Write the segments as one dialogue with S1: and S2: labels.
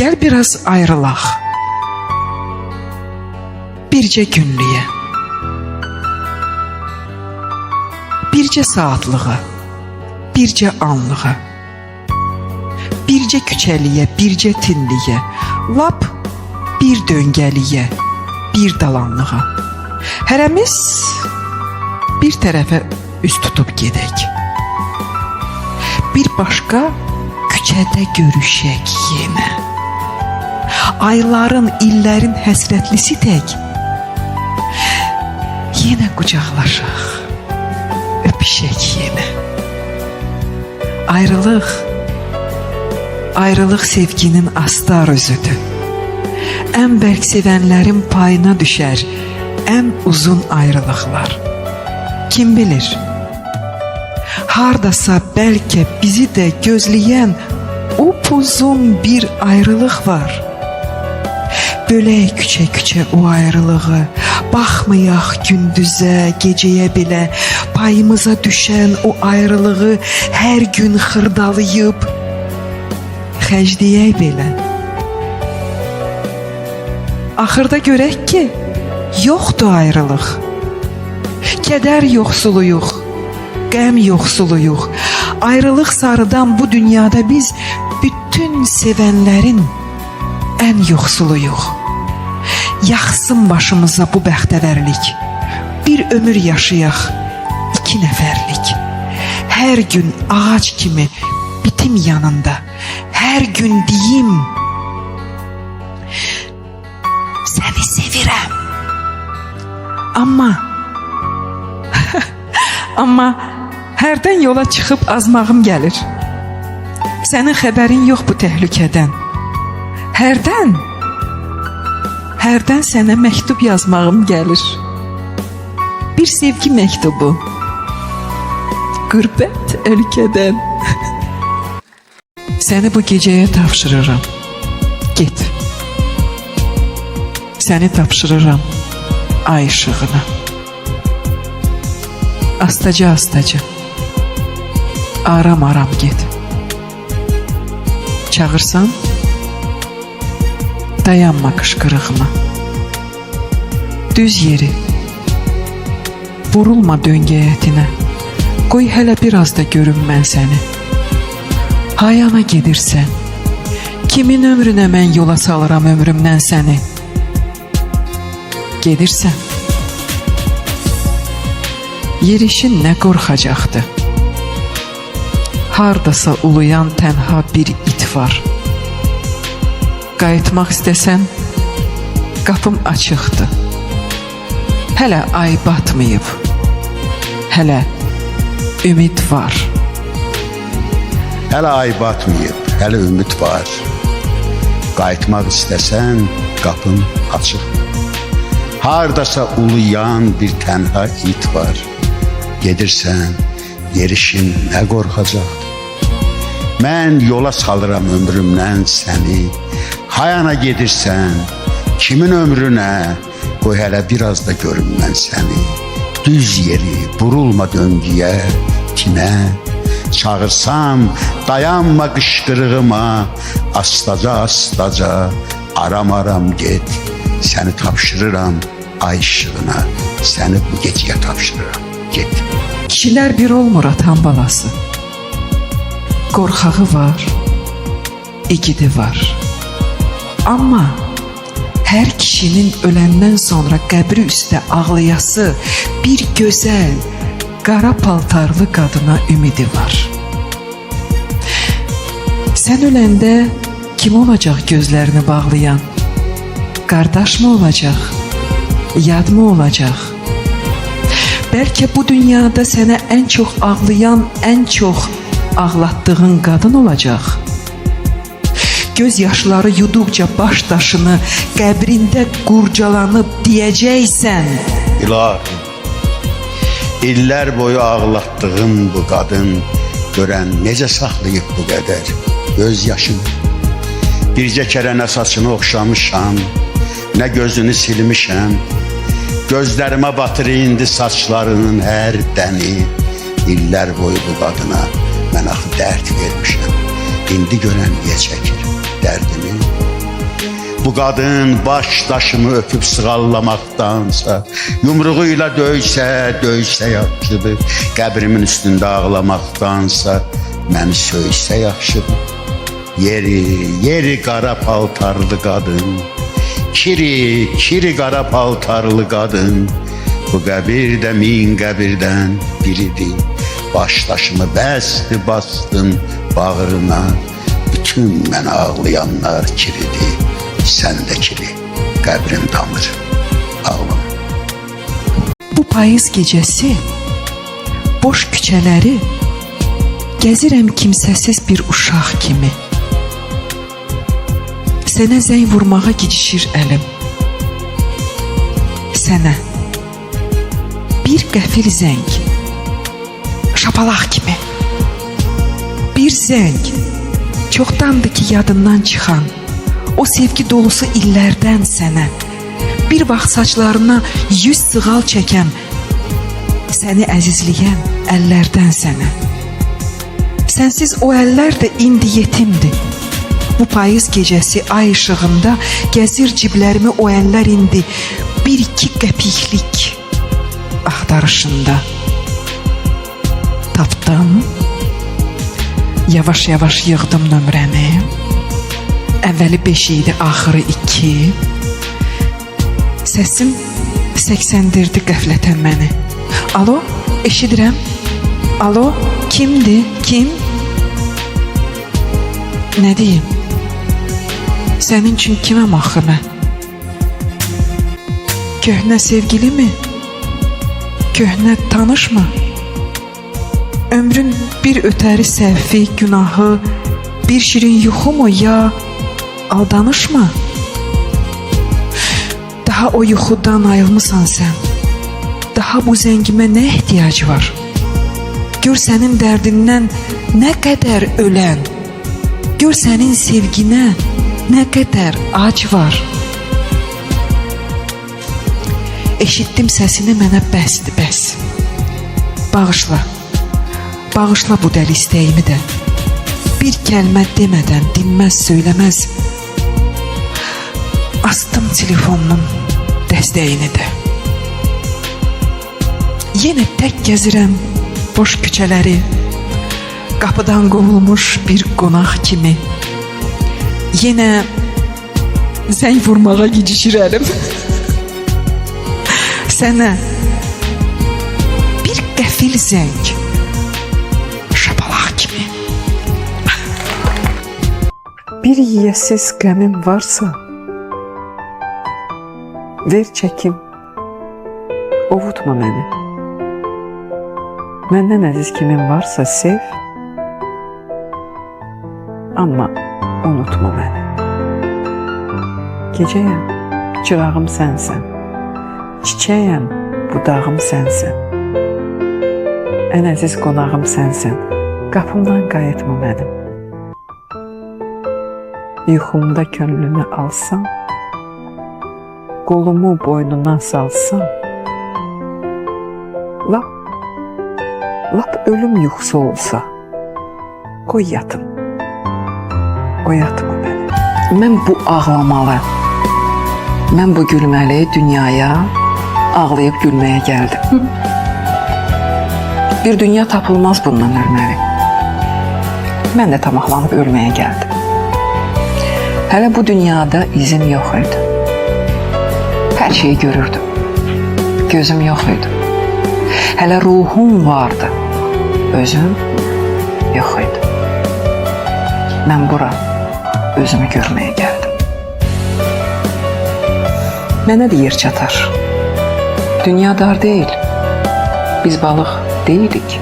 S1: Gel biraz ayrılaq. Bircə günlüyə. Bircə saatlığa. Bircə anlığa. Bircə küçəliyə, bircə tinliyə. Lap bir döngəliyə, bir dalanlığa. Hərəmiz bir tərəfə üst tutub gedək. Bir başqa küçədə görüşək yenə. Ayların, illərin həsrətlisi tək. Yenə qucaqlaşaq, öpüşək yenə. Ayrılıq sevginin astar özüdür. Ən bərk sevənlərin payına düşər ən uzun ayrılıqlar. Kim bilir? Hardasa bəlkə bizi də gözləyən upuzun bir ayrılıq var. Bölək küçə-küçə o ayrılığı, baxmayaq gündüzə, gecəyə belə, payımıza düşən o ayrılığı hər gün xırdalayıb xərcləyək belə. Axırda görək ki, yoxdur ayrılıq. Kədər yoxsuluyuq, qəm yoxsuluyuq. Ayrılıq sarıdan bu dünyada biz bütün sevənlərin ən yoxsuluyuq. Yaxsın başımıza bu bəxtəvərlik. Bir ömür yaşayaq, 2 nəfərlik. Hər gün ağac kimi bitim yanında. Hər gün deyim, səni sevirəm. Amma hərdən yola çıxıb azmağım gəlir. Sənin xəbərin yox bu təhlükədən. Hərdən sənə məktub yazmağım gəlir. Bir sevgi məktubu. Qürbət ölkədən. Səni bu gecəyə tapşırıram. Get. Səni tapşırıram ay işığına. Astaca, aram get. Çağırsan, dayanma qışqırığıma. Düz yeri, vurulma döngəyətinə. Qoy hələ biraz da görüm mən səni. Hayana gedirsən, kimin ömrünə mən yola salıram ömrümdən səni. Gedirsən, yerişin nə qorxacaqdı. Hardasa uluyan tənha bir it var. Qayıtmaq istəsən, qapım açıqdır. Hələ ay batmayıb, hələ ümid var.
S2: Hələ ay batmayıb, hələ ümid var. Qayıtmaq istəsən, qapım açıqdır. Hardasa uluyan bir tənha it var. Gedirsən, yerişin nə qorxacaqdır. Mən yola salıram ömrümdən səni. Hayana gedirsən, kimin ömrünə, qoy hələ biraz da görüm mən səni. Düz yeri, vurulma döngüyə, tinə. Çağırsam, dayanma qışqırığıma. Astaca, aram get. Səni tapşırıram ay işığına. Səni bu gecəyə tapşırıram, get.
S1: Kişilər bir olmur atan balası. Qorxağı var, igidi var. Amma hər kişinin öləndən sonra qəbri üstə ağlayası bir gözəl, qara paltarlı qadına ümidi var. Sən öləndə kim olacaq gözlərini bağlayan? Qardaş mı olacaq? Yad mı olacaq? Bəlkə bu dünyada sənə ən çox ağlayan, ən çox ağlatdığın qadın olacaq. Göz yaşları yuduqca baş daşını qəbrində qurcalanıb deyəcəksən.
S2: İlahi, illər boyu ağlatdığın bu qadın görən necə saxlayıb bu qədər göz yaşını. Bircə kərə nə saçını oxşamışam, nə gözünü silmişəm. Gözlərimə batır indi saçlarının hər dəni. İllər boyu bu qadına mən axı dərd vermişəm. İndi görən niyə çəkir dərdimi? Bu qadın baş daşımı öpüb sığallamaqdansa, yumruğuyla döysə yaxşıdır. Qəbrimin üstündə ağlamaqdansa, məni söysə yaxşıdır. Yeri qara paltarlı qadın, kiri qara paltarlı qadın. Bu qəbir də min qəbirdən biridir. Başdaşımı bəsdi bastın bağrına. Bütün mən ağlayanlar kiridir. Sən də kiri, qəbrim damır, ağlama.
S1: Bu payız gecəsi boş küçələri gəzirəm kimsəsiz bir uşaq kimi. Sənə zəng vurmağa gecişir əlim. Sənə bir qəfil zəng, şapalaq kimi. Bir zəng, çoxdandır ki yadından çıxan, o sevgi dolusu illərdən sənə, bir vaxt saçlarına 100 sığal çəkən, səni əzizləyən əllərdən sənə. Sənsiz o əllər də indi yetimdir. Bu payız gecəsi ay işığında gəzir ciblərimi o əllər indi bir iki qəpiklik axtarışında. Tapdım, yavaş-yavaş yığdım nömrəni. Əvvəli 5 idi, axırı 2. Səsim səksəndirdi qəflətən məni. Alo, eşidirəm. Alo, kimdir, kim? Nə deyim? Sənin üçün kiməm axı mən? Köhnə sevgili mi? Köhnə tanış mı? Ömrün bir ötəri səhvi, günahı, bir şirin yuxu mu ya aldanış mı? Daha o yuxudan ayılmısan sən. Daha bu zəngimə nə ehtiyac var? Gör sənin dərdindən nə qədər ölən, gör sənin sevginə nə qədər ac var. Eşitdim səsini, mənə bəsdir, bəs. Bağışla, bağışla bu dəli istəyimi də. Bir kəlmə demədən, dinməz, söyləməz. Astım telefonumun dəstəyini də. Yenə tək gəzirəm boş küçələri, qapıdan qovulmuş bir qonaq kimi. Yenə zəng vurmağa gecişirəm. Sənə bir qəfil zəng, şapalaq kimi. Bir yiyəsiz qəmim varsa, ver çəkim, ovutma məni. Məndən əziz kimin varsa sev, amma unutma məni. Gecəyəm, çırağım sənsən, çiçəyəm, budağım sənsən. Ən əziz qonağım sənsən, qapımdan qayıtma mənim. Yuxumda könlünü alsam, qolumu boynuna salsam, lap ölüm yuxusu olsa, qoy yatım, oyatma məni. Mən bu ağlamalı, mən bu gülməli dünyaya ağlayıb gülməyə gəldim. Bir dünya tapılmaz bundan ölməli. Mən də tamahlanıb ölməyə gəldim. Hələ bu dünyada izim yox idi. Hər şeyi görürdüm. Gözüm yox idi. Hələ ruhum vardı. Özüm yox idi. Mən bura özümü görməyə gəldim. Mənə də yer çatar. Dünya dar deyil. Biz balıq deyilik.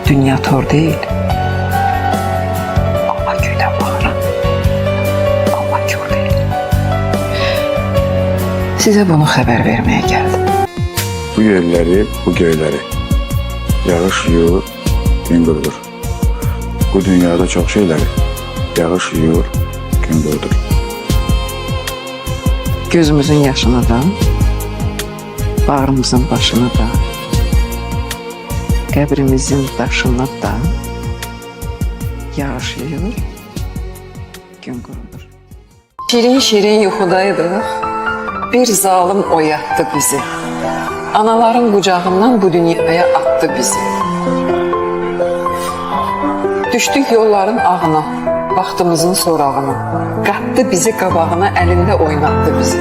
S1: Dünya tor deyil. Allah göydən baxır. Allah kör deyil. Sizə bunu xəbər verməyə gəldim.
S3: Bu yerləri, bu göyləri yağış yuyur, gün qurdur. Bu dünyada çox şeyləri yağış yuyur, gün qurdur.
S1: Gözümüzün yaşını da, bağrımızın başını da, qəbrimizin daşını da yağış yuyur, gün qurudur. Şirin şirin yuxudaydıq. Bir zalım oyatdı bizi. Anaların qucağından bu dünyaya attı bizi. Düşdük yolların ağına, vaxtımızın sorağına. Qatdı bizi qabağına, əlində oynatdı bizi.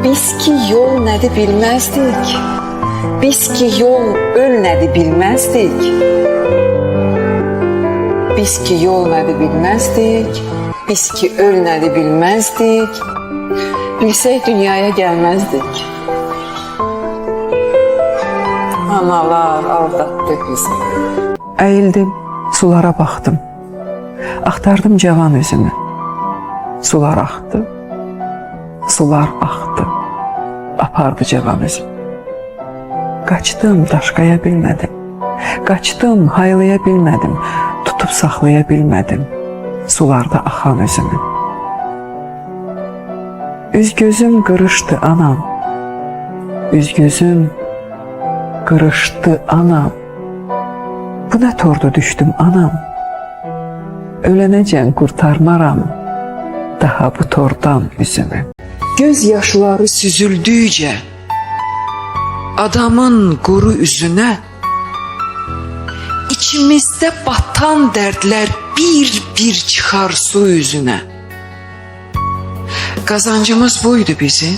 S1: Biz ki yol nədir bilməzdik. Biz ki yol öl nədir bilməzdik. Biz ki yol nədir bilməzdik. Biz ki öl nədir bilməzdik. Bilsək dünyaya gəlməzdik. Analar aldatdı bizi. Əyildim, sulara baxdım. Axtardım cavan üzümü. Sular axdı, sular axdı. Apardı cavan üzümü. Qaçdım, daşqaya bilmədim. Qaçdım, haylaya bilmədim. Tutub saxlaya bilmədim. Sularda axan üzümü. Üz-gözüm qırışdı anam. Üz-gözüm qırışdı anam. Bu nə tordu düşdüm anam. Ölənəcən qurtarmaram daha bu tordan üzümü. Göz yaşları süzüldükcə adamın quru üzünə içimizdə batan dərdlər bir-bir çıxar su üzünə. Qazancımız buydu bizim.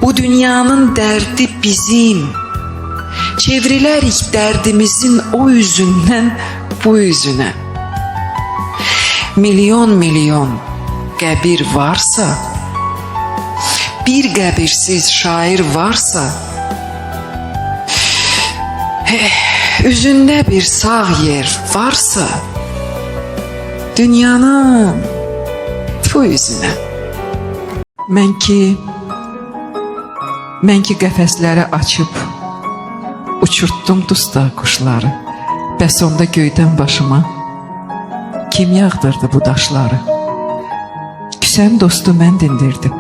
S1: Bu dünyanın dərdi bizim. Çevrilərik dərdimizin o üzündən bu üzünə. Milyon milyon qəbir varsa, bir qəbirsiz şair varsa, üzündə bir sağ yer varsa, dünyanın bu üzünə. Mən ki qəfəsləri açıb, uçurtdum dusta quşları. Bəs onda göydən başıma kim yağdırdı bu daşları? Küsən dostu mən dindirdim,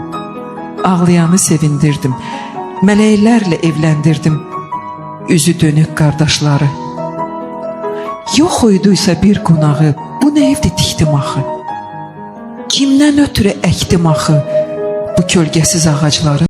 S1: ağlayanı sevindirdim, mələklərlə evləndirdim üzü dönük qardaşları. Yox idiysə bir qonağı, bu nə evdə tikdim axı? Kimdən ötürü əkdim axı bu kölgəsiz ağacları?